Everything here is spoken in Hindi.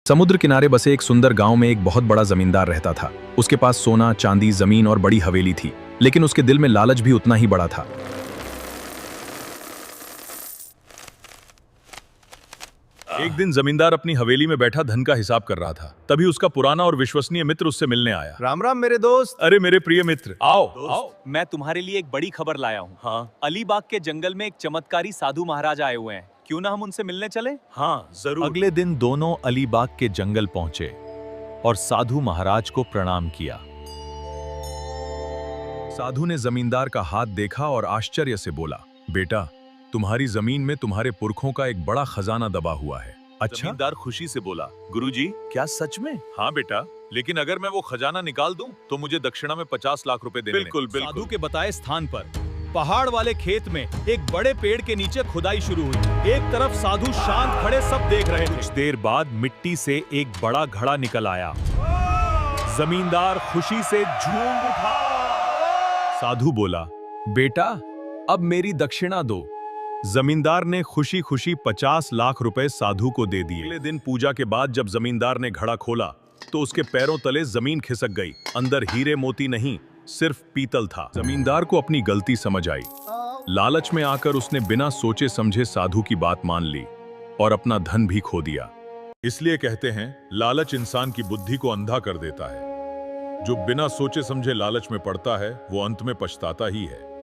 समुद्र किनारे बसे एक सुंदर गांव में एक बहुत बड़ा जमींदार रहता था। उसके पास सोना, चांदी, जमीन और बड़ी हवेली थी, लेकिन उसके दिल में लालच भी उतना ही बड़ा था। एक दिन जमींदार अपनी हवेली में बैठा धन का हिसाब कर रहा था। तभी उसका पुराना और विश्वसनीय मित्र उससे मिलने आया। राम राम मेरे दोस्त। अरे मेरे प्रिय मित्र, आओ आओ। मैं तुम्हारे लिए एक बड़ी खबर लाया हूँ। हाँ, अलीबाग के जंगल में एक चमत्कारी साधु महाराज आए हुए हैं। क्यों ना हम उनसे मिलने चले? हाँ जरूर। अगले दिन दोनों अलीबाग के जंगल पहुंचे और साधु महाराज को प्रणाम किया। साधु ने जमींदार का हाथ देखा और आश्चर्य से बोला, बेटा, तुम्हारी जमीन में तुम्हारे पुरखों का एक बड़ा खजाना दबा हुआ है। अच्छा? जमींदार खुशी से बोला, गुरुजी, क्या सच में? हाँ बेटा, लेकिन अगर मैं वो खजाना निकाल दूं तो मुझे दक्षिणा में 50 लाख रुपए देने। बिल्कुल साधु बिल्कुल। के बताए स्थान पर पहाड़ वाले खेत में एक बड़े पेड़ के नीचे खुदाई शुरू हुई। एक तरफ साधु शांत खड़े सब देख रहे थे। कुछ देर बाद मिट्टी से एक बड़ा घड़ा निकल आया। जमींदार खुशी से झूम उठा। साधु बोला, बेटा, अब मेरी दक्षिणा दो। जमींदार ने खुशी खुशी 50 लाख रुपए साधु को दे दिए। अगले दिन पूजा के बाद जब जमींदार ने घड़ा खोला तो उसके पैरों तले जमीन खिसक गई। अंदर हीरे मोती नहीं, सिर्फ पीतल था। जमींदार को अपनी गलती समझ आई। लालच में आकर उसने बिना सोचे समझे साधु की बात मान ली और अपना धन भी खो दिया। इसलिए कहते हैं, लालच इंसान की बुद्धि को अंधा कर देता है। जो बिना सोचे समझे लालच में पड़ता है वो अंत में पछताता ही है।